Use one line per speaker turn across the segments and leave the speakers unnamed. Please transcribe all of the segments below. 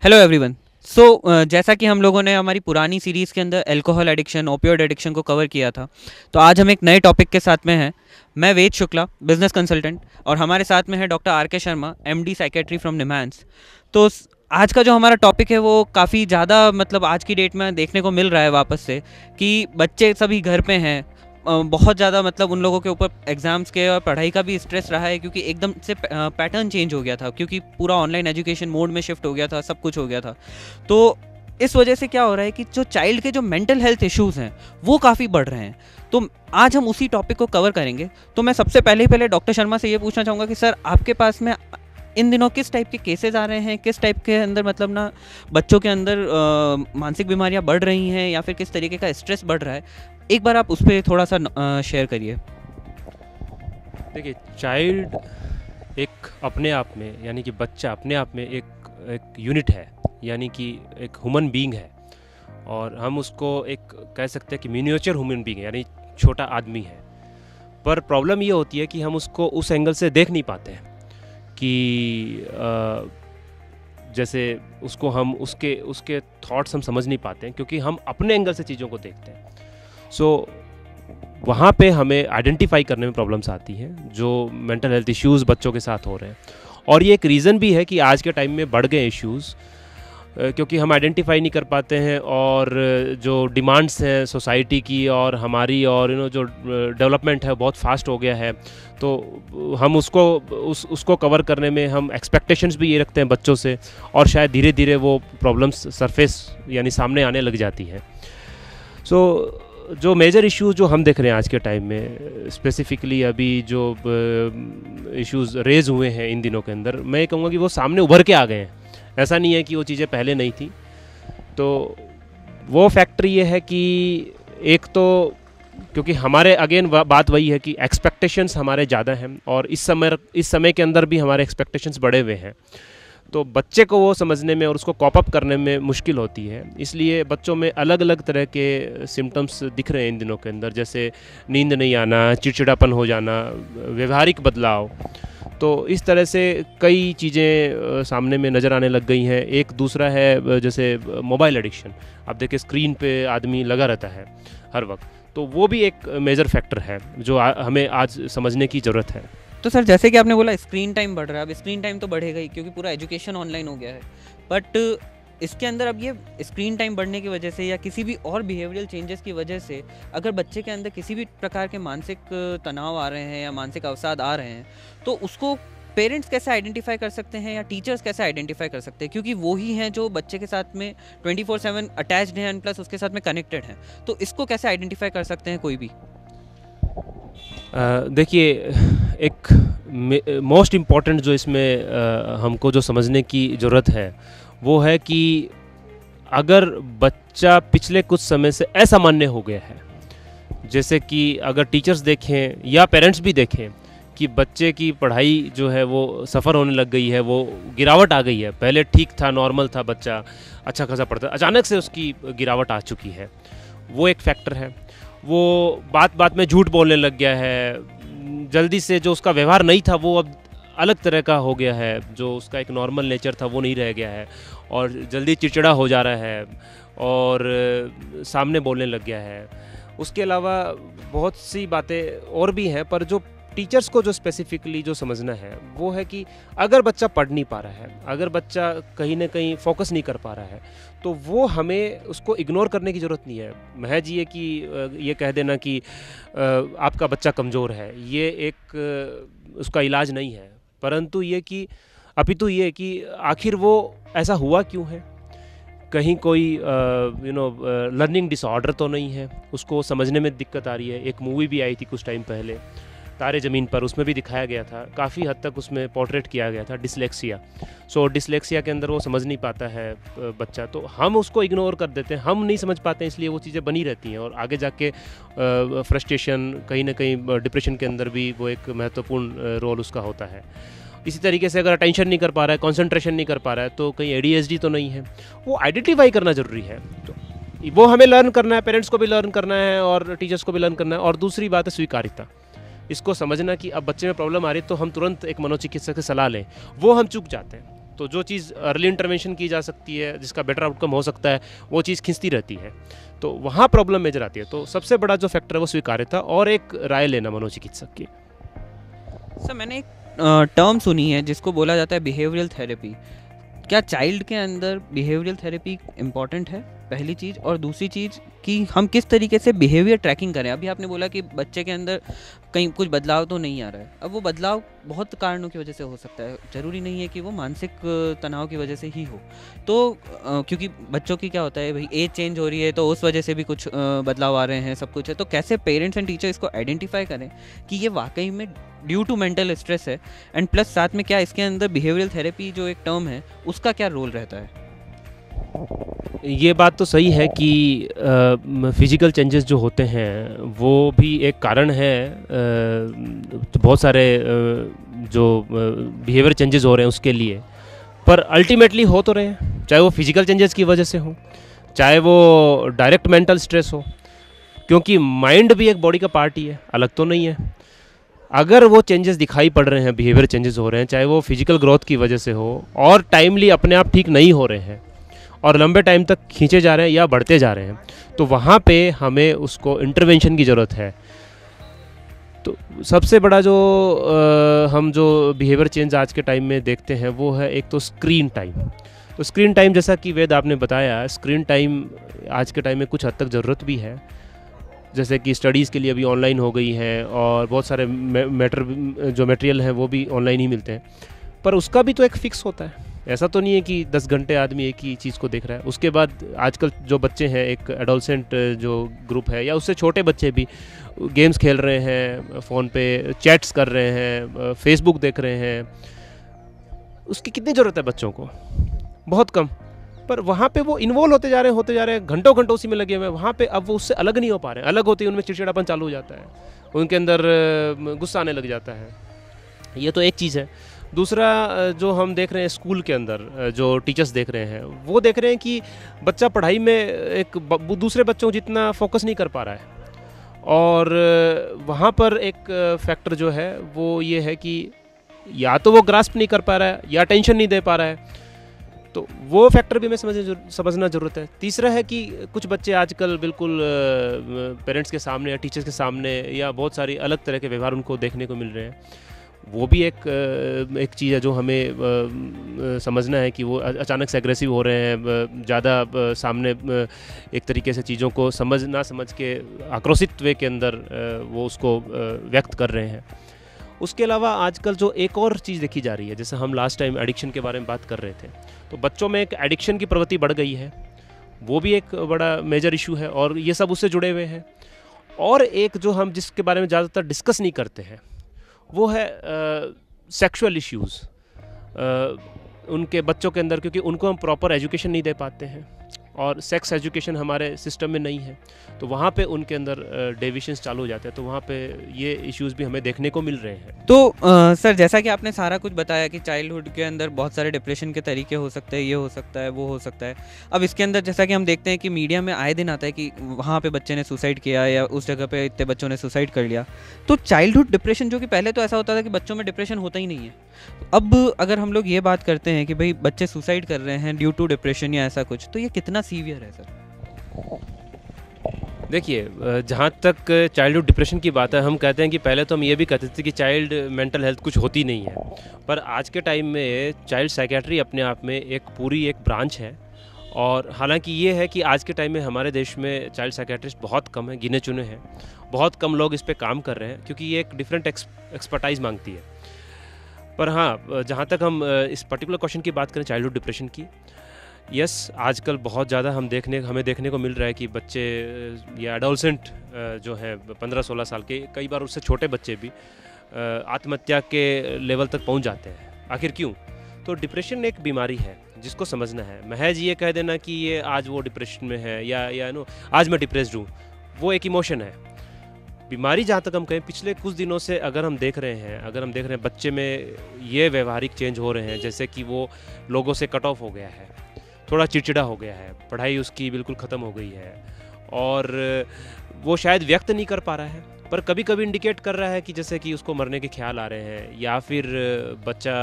Hello everyone. सो जैसा कि हम लोगों ने हमारी पुरानी सीरीज़ के अंदर अल्कोहल एडिक्शन, ओपियोइड एडिक्शन को कवर किया था, तो आज हम एक नए टॉपिक के साथ में हैं। मैं वेद शुक्ला, बिजनेस कंसल्टेंट, और हमारे साथ में है डॉक्टर आर के Sharma, MD psychiatry from NIMHANS. तो आज का जो हमारा टॉपिक है वो काफ़ी ज़्यादा मतलब आज की डेट में देखने को मिल रहा है वापस से, कि बच्चे सभी घर पे हैं। बहुत ज़्यादा मतलब उन लोगों के ऊपर एग्ज़ाम्स के और पढ़ाई का भी स्ट्रेस रहा है, क्योंकि एकदम से पैटर्न चेंज हो गया था, क्योंकि पूरा ऑनलाइन एजुकेशन मोड में शिफ्ट हो गया था, सब कुछ हो गया था। तो इस वजह से क्या हो रहा है कि जो चाइल्ड के जो मेंटल हेल्थ इश्यूज़ हैं वो काफ़ी बढ़ रहे हैं। तो आज हम उसी टॉपिक को कवर करेंगे। तो मैं सबसे पहले डॉक्टर शर्मा से ये पूछना चाहूँगा कि सर, आपके पास में इन दिनों किस टाइप के केसेस आ रहे हैं, किस टाइप के अंदर मतलब ना बच्चों के अंदर मानसिक बीमारियां बढ़ रही हैं, या फिर किस तरीके का स्ट्रेस बढ़ रहा है? एक बार आप उस पर थोड़ा सा शेयर करिए।
देखिए, चाइल्ड एक अपने आप में, यानी कि बच्चा अपने आप में एक यूनिट है, यानी कि एक ह्यूमन बीइंग है। और हम उसको एक कह सकते हैं कि मिनिएचर ह्यूमन बीइंग है, यानी छोटा आदमी है। पर प्रॉब्लम ये होती है कि हम उसको उस एंगल से देख नहीं पाते हैं कि जैसे उसको हम उसके थॉट्स हम समझ नहीं पाते हैं, क्योंकि हम अपने एंगल से चीज़ों को देखते हैं। सो वहाँ पे हमें आइडेंटिफाई करने में प्रॉब्लम्स आती हैं, जो मेंटल हेल्थ इश्यूज़ बच्चों के साथ हो रहे हैं। और ये एक रीज़न भी है कि आज के टाइम में बढ़ गए इश्यूज़, क्योंकि हम आइडेंटिफाई नहीं कर पाते हैं। और जो डिमांड्स हैं सोसाइटी की और हमारी, और जो डेवलपमेंट है बहुत फास्ट हो गया है, तो हम उसको कवर करने में हम एक्सपेक्टेशंस भी ये रखते हैं बच्चों से, और शायद धीरे धीरे वो प्रॉब्लम्स सरफेस यानी सामने आने लग जाती हैं। सो जो मेजर इश्यूज़ जो हम देख रहे हैं आज के टाइम में, स्पेसिफिकली अभी जो इश्यूज़ रेज़ हुए हैं इन दिनों के अंदर, मैं ये कहूँगा कि वो सामने उभर के आ गए हैं। ऐसा नहीं है कि वो चीज़ें पहले नहीं थी। तो वो फैक्टर ये है कि एक तो क्योंकि हमारे अगेन बात वही है कि एक्सपेक्टेशंस हमारे ज़्यादा हैं, और इस समय के अंदर भी हमारे एक्सपेक्टेशंस बढ़े हुए हैं। तो बच्चे को वो समझने में और उसको कॉप अप करने में मुश्किल होती है। इसलिए बच्चों में अलग अलग तरह के सिम्टम्स दिख रहे हैं इन दिनों के अंदर, जैसे नींद नहीं आना, चिड़चिड़ापन हो जाना, व्यवहारिक बदलाव। तो इस तरह से कई चीज़ें सामने में नज़र आने लग गई हैं। एक दूसरा है जैसे मोबाइल एडिक्शन। आप देखिए, स्क्रीन पे आदमी लगा रहता है हर वक्त, तो वो भी एक मेजर फैक्टर है जो हमें आज समझने की ज़रूरत है।
तो सर, जैसे कि आपने बोला स्क्रीन टाइम बढ़ रहा है, अब स्क्रीन टाइम तो बढ़ेगा ही, क्योंकि पूरा एजुकेशन ऑनलाइन हो गया है। बट इसके अंदर अब ये स्क्रीन टाइम बढ़ने की वजह से या किसी भी और बिहेवियरल चेंजेस की वजह से अगर बच्चे के अंदर किसी भी प्रकार के मानसिक तनाव आ रहे हैं या मानसिक अवसाद आ रहे हैं, तो उसको पेरेंट्स कैसे आइडेंटिफाई कर सकते हैं या टीचर्स कैसे आइडेंटिफाई कर सकते हैं? क्योंकि वो ही हैं जो बच्चे के साथ में 24/7 अटैच्ड हैं, एंड प्लस उसके साथ में कनेक्टेड हैं। तो इसको कैसे आइडेंटिफाई कर सकते हैं कोई भी?
देखिए, एक मोस्ट इम्पॉर्टेंट जो इसमें हमको जो समझने की ज़रूरत है वो है कि अगर बच्चा पिछले कुछ समय से असामान्य हो गया है, जैसे कि अगर टीचर्स देखें या पेरेंट्स भी देखें कि बच्चे की पढ़ाई जो है वो सफ़र होने लग गई है, वो गिरावट आ गई है। पहले ठीक था, नॉर्मल था, बच्चा अच्छा खासा पढ़ता, अचानक से उसकी गिरावट आ चुकी है, वो एक फैक्टर है। वो बात बात में झूठ बोलने लग गया है, जल्दी से जो उसका व्यवहार नहीं था वो अब अलग तरह का हो गया है, जो उसका एक नॉर्मल नेचर था वो नहीं रह गया है, और जल्दी चिड़चिड़ा हो जा रहा है और सामने बोलने लग गया है। उसके अलावा बहुत सी बातें और भी हैं, पर जो टीचर्स को जो स्पेसिफिकली जो समझना है वो है कि अगर बच्चा पढ़ नहीं पा रहा है, अगर बच्चा कहीं ना कहीं फोकस नहीं कर पा रहा है, तो वो हमें उसको इग्नोर करने की ज़रूरत नहीं है। महज ये कि ये कह देना कि आपका बच्चा कमज़ोर है, ये एक उसका इलाज नहीं है। परंतु ये कि अपितु ये कि आखिर वो ऐसा हुआ क्यों है, कहीं कोई लर्निंग डिसऑर्डर तो नहीं है, उसको समझने में दिक्कत आ रही है। एक मूवी भी आई थी कुछ टाइम पहले, तारे ज़मीन पर, उसमें भी दिखाया गया था, काफ़ी हद तक उसमें पोर्ट्रेट किया गया था डिसलेक्सिया। सो डिसलेक्सिया के अंदर वो समझ नहीं पाता है बच्चा, तो हम उसको इग्नोर कर देते हैं, हम नहीं समझ पाते हैं, इसलिए वो चीज़ें बनी रहती हैं, और आगे जाके फ्रस्ट्रेशन, कहीं ना कहीं डिप्रेशन के अंदर भी वो एक महत्वपूर्ण रोल उसका होता है। इसी तरीके से अगर अटेंशन नहीं कर पा रहा है, कंसंट्रेशन नहीं कर पा रहा है, तो कहीं ADHD तो नहीं है, वो आइडेंटिफाई करना ज़रूरी है। तो वो हमें लर्न करना है, पेरेंट्स को भी लर्न करना है और टीचर्स को भी लर्न करना है। और दूसरी बात है स्वीकार्यता, इसको समझना कि अब बच्चे में प्रॉब्लम आ रही है तो हम तुरंत एक मनोचिकित्सक से सलाह लें, वो हम चूक जाते हैं। तो जो चीज़ अर्ली इंटरवेंशन की जा सकती है, जिसका बेटर आउटकम हो सकता है, वो चीज़ खिंचती रहती है, तो वहाँ प्रॉब्लम मेजर आती है। तो सबसे बड़ा जो फैक्टर है वो स्वीकार्यता और एक राय लेना मनोचिकित्सक की।
सर मैंने एक टर्म सुनी है जिसको बोला जाता है बिहेवियरल थेरेपी। क्या चाइल्ड के अंदर बिहेवियरल थेरेपी इम्पॉर्टेंट है, पहली चीज़? और दूसरी चीज़ कि हम किस तरीके से बिहेवियर ट्रैकिंग करें? अभी आपने बोला कि बच्चे के अंदर कहीं कुछ बदलाव तो नहीं आ रहा है। अब वो बदलाव बहुत कारणों की वजह से हो सकता है, ज़रूरी नहीं है कि वो मानसिक तनाव की वजह से ही हो। तो क्योंकि बच्चों की क्या होता है भाई, एज चेंज हो रही है तो उस वजह से भी कुछ बदलाव आ रहे हैं, सब कुछ है। तो कैसे पेरेंट्स एंड टीचर इसको आइडेंटिफाई करें कि ये वाकई में ड्यू टू मेंटल स्ट्रेस है, एंड प्लस साथ में क्या इसके अंदर बिहेवियरल थेरेपी जो एक टर्म है उसका क्या रोल रहता है?
ये बात तो सही है कि फिजिकल चेंजेस जो होते हैं वो भी एक कारण है। तो बहुत सारे जो बिहेवियर चेंजेस हो रहे हैं उसके लिए, पर अल्टीमेटली हो तो रहे हैं, चाहे वो फिजिकल चेंजेस की वजह से हो, चाहे वो डायरेक्ट मेंटल स्ट्रेस हो, क्योंकि माइंड भी एक बॉडी का पार्ट ही है, अलग तो नहीं है। अगर वो चेंजेस दिखाई पड़ रहे हैं, बिहेवियर चेंजेस हो रहे हैं, चाहे वो फिजिकल ग्रोथ की वजह से हो और टाइमली अपने आप ठीक नहीं हो रहे हैं और लंबे टाइम तक खींचे जा रहे हैं या बढ़ते जा रहे हैं, तो वहाँ पे हमें उसको इंटरवेंशन की ज़रूरत है। तो सबसे बड़ा जो हम जो बिहेवियर चेंज आज के टाइम में देखते हैं वो है एक तो स्क्रीन टाइम। तो स्क्रीन टाइम, जैसा कि वेद आपने बताया, स्क्रीन टाइम आज के टाइम में कुछ हद तक ज़रूरत भी है, जैसे कि स्टडीज़ के लिए अभी ऑनलाइन हो गई है और बहुत सारे जो मटेरियल हैं वो भी ऑनलाइन ही मिलते हैं, पर उसका भी तो एक फ़िक्स होता है। ऐसा तो नहीं है कि 10 घंटे आदमी एक ही चीज़ को देख रहा है। उसके बाद आजकल जो बच्चे हैं, एक एडोलसेंट जो ग्रुप है या उससे छोटे बच्चे भी गेम्स खेल रहे हैं, फ़ोन पे चैट्स कर रहे हैं, फेसबुक देख रहे हैं। उसकी कितनी ज़रूरत है बच्चों को? बहुत कम। पर वहाँ पे वो इन्वॉल्व होते जा रहे हैं, घंटों घंटों उसी में लगे हुए हैं। वहाँ पे अब वो उससे अलग नहीं हो पा रहे हैं। अलग होते ही उनमें चिड़चिड़ापन चालू हो जाता है, उनके अंदर गुस्सा आने लग जाता है। ये तो एक चीज़ है। दूसरा जो हम देख रहे हैं स्कूल के अंदर, जो टीचर्स देख रहे हैं, वो देख रहे हैं कि बच्चा पढ़ाई में एक दूसरे बच्चों जितना फोकस नहीं कर पा रहा है, और वहाँ पर एक फैक्टर जो है वो ये है कि या तो वो ग्रास्प नहीं कर पा रहा है या अटेंशन नहीं दे पा रहा है, तो वो फैक्टर भी हमें समझना ज़रूरत है। तीसरा है कि कुछ बच्चे आजकल बिल्कुल पेरेंट्स के सामने या टीचर्स के सामने या बहुत सारी अलग तरह के व्यवहार उनको देखने को मिल रहे हैं। वो भी एक चीज़ है जो हमें समझना है कि वो अचानक से एग्रेसिव हो रहे हैं, ज़्यादा सामने एक तरीके से चीज़ों को ना समझ के आक्रोशित वे के अंदर वो उसको व्यक्त कर रहे हैं। उसके अलावा आजकल जो एक और चीज़ देखी जा रही है, जैसे हम लास्ट टाइम एडिक्शन के बारे में बात कर रहे थे, तो बच्चों में एक एडिक्शन की प्रवृत्ति बढ़ गई है। वो भी एक बड़ा मेजर इशू है और ये सब उससे जुड़े हुए हैं। और एक जो हम जिसके बारे में ज़्यादातर डिस्कस नहीं करते हैं वो है सेक्सुअल इश्यूज़ उनके बच्चों के अंदर, क्योंकि उनको हम प्रॉपर एजुकेशन नहीं दे पाते हैं और सेक्स एजुकेशन हमारे सिस्टम में नहीं है, तो वहाँ पे उनके अंदर डेविएशंस चालू हो जाते हैं। तो वहाँ पे ये इश्यूज़ भी हमें देखने को मिल रहे हैं।
तो सर जैसा कि आपने सारा कुछ बताया कि चाइल्डहुड के अंदर बहुत सारे डिप्रेशन के तरीके हो सकते हैं, ये हो सकता है, वो हो सकता है। अब इसके अंदर जैसा कि हम देखते हैं कि मीडिया में आए दिन आता है कि वहाँ पे बच्चे ने सुसाइड किया या उस जगह पे इतने बच्चों ने सुसाइड कर लिया। तो चाइल्डहुड डिप्रेशन, जो कि पहले तो ऐसा होता था कि बच्चों में डिप्रेशन होता ही नहीं है, अब अगर हम लोग ये बात करते हैं कि भाई बच्चे सुसाइड कर रहे हैं ड्यू टू डिप्रेशन या ऐसा कुछ, तो ये कितना सीवियर है सर?
देखिए, जहाँ तक चाइल्डहुड डिप्रेशन की बात है, हम कहते हैं कि पहले तो हम ये भी कहते थे कि चाइल्ड मेंटल हेल्थ कुछ होती नहीं है, पर आज के टाइम में चाइल्ड साइकेट्री अपने आप में एक पूरी एक ब्रांच है। और हालांकि ये है कि आज के टाइम में हमारे देश में चाइल्ड साइकेट्रिस्ट बहुत कम है, गिने चुने हैं, बहुत कम लोग इस पर काम कर रहे हैं, क्योंकि ये एक डिफरेंट एक्सपर्टाइज मांगती है। पर हाँ, जहाँ तक हम इस पर्टिकुलर क्वेश्चन की बात करें चाइल्डहुड डिप्रेशन की, यस, आजकल बहुत ज़्यादा हमें देखने को मिल रहा है कि बच्चे या एडोलसेंट जो हैं 15-16 साल के, कई बार उससे छोटे बच्चे भी आत्महत्या के लेवल तक पहुंच जाते हैं। आखिर क्यों? तो डिप्रेशन एक बीमारी है जिसको समझना है। महज ये कह देना कि ये आज वो डिप्रेशन में है या आज मैं डिप्रेस्ड हूँ, वो एक इमोशन है। बीमारी जहाँ तक हम कहें, पिछले कुछ दिनों से अगर हम देख रहे हैं बच्चे में ये व्यवहारिक चेंज हो रहे हैं, जैसे कि वो लोगों से कट ऑफ हो गया है, थोड़ा चिड़चिड़ा हो गया है, पढ़ाई उसकी बिल्कुल ख़त्म हो गई है और वो शायद व्यक्त नहीं कर पा रहा है, पर कभी कभी इंडिकेट कर रहा है कि जैसे कि उसको मरने के ख्याल आ रहे हैं, या फिर बच्चा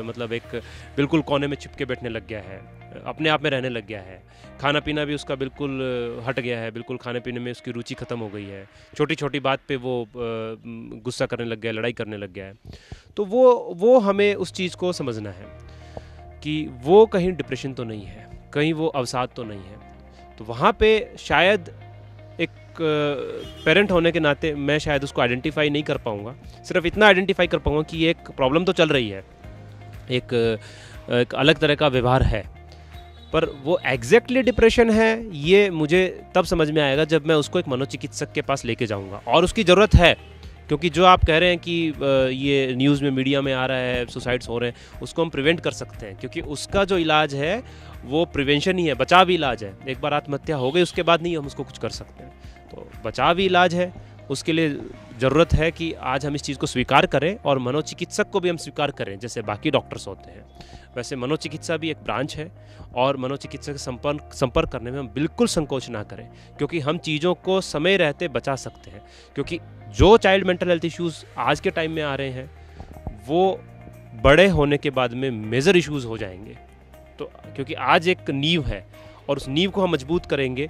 मतलब एक बिल्कुल कोने में चिपके बैठने लग गया है, अपने आप में रहने लग गया है, खाना पीना भी उसका बिल्कुल हट गया है, बिल्कुल खाने पीने में उसकी रुचि ख़त्म हो गई है, छोटी छोटी बात पे वो गुस्सा करने लग गया है, लड़ाई करने लग गया है। तो वो हमें उस चीज़ को समझना है कि वो कहीं डिप्रेशन तो नहीं है, कहीं वो अवसाद तो नहीं है। तो वहाँ पे शायद एक पेरेंट होने के नाते मैं शायद उसको आइडेंटिफाई नहीं कर पाऊँगा, सिर्फ इतना आइडेंटिफाई कर पाऊँगा कि एक प्रॉब्लम तो चल रही है, एक अलग तरह का व्यवहार है, पर वो एग्जैक्टली डिप्रेशन है ये मुझे तब समझ में आएगा जब मैं उसको एक मनोचिकित्सक के पास लेके जाऊँगा। और उसकी ज़रूरत है, क्योंकि जो आप कह रहे हैं कि ये न्यूज़ में मीडिया में आ रहा है सुसाइड्स हो रहे हैं, उसको हम प्रिवेंट कर सकते हैं, क्योंकि उसका जो इलाज है वो प्रिवेंशन ही है, बचाव इलाज है। एक बार आत्महत्या हो गई उसके बाद नहीं हम उसको कुछ कर सकते हैं, तो बचाव इलाज है। उसके लिए ज़रूरत है कि आज हम इस चीज़ को स्वीकार करें और मनोचिकित्सक को भी हम स्वीकार करें, जैसे बाकी डॉक्टर्स होते हैं वैसे मनोचिकित्सा भी एक ब्रांच है, और मनोचिकित्सक से संपर्क करने में हम बिल्कुल संकोच ना करें, क्योंकि हम चीज़ों को समय रहते बचा सकते हैं। क्योंकि जो चाइल्ड मेंटल हेल्थ इश्यूज़ आज के टाइम में आ रहे हैं वो बड़े होने के बाद में मेजर इश्यूज़ हो जाएंगे। तो क्योंकि आज एक नींव है और उस नींव को हम मजबूत करेंगे,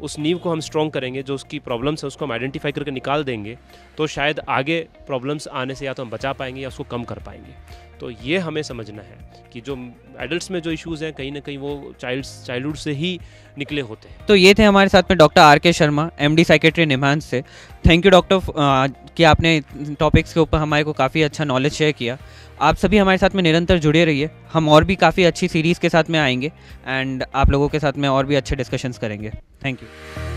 उस नींव को हम स्ट्रॉन्ग करेंगे, जो उसकी प्रॉब्लम्स है उसको हम आइडेंटिफाई करके निकाल देंगे, तो शायद आगे प्रॉब्लम्स आने से या तो हम बचा पाएंगे या उसको कम कर पाएंगे। तो ये हमें समझना है कि जो एडल्ट्स में जो इश्यूज़ हैं कहीं ना कहीं वो चाइल्डहुड से ही निकले होते हैं।
तो ये थे हमारे साथ में डॉक्टर आर के शर्मा, एमडी साइकेट्री निमहांस से। थैंक यू डॉक्टर कि आपने टॉपिक्स के ऊपर हमारे को काफ़ी अच्छा नॉलेज शेयर किया। आप सभी हमारे साथ में निरंतर जुड़े रहिए, हम और भी काफ़ी अच्छी सीरीज़ के साथ में आएंगे एंड आप लोगों के साथ में और भी अच्छे डिस्कशंस करेंगे। Thank you.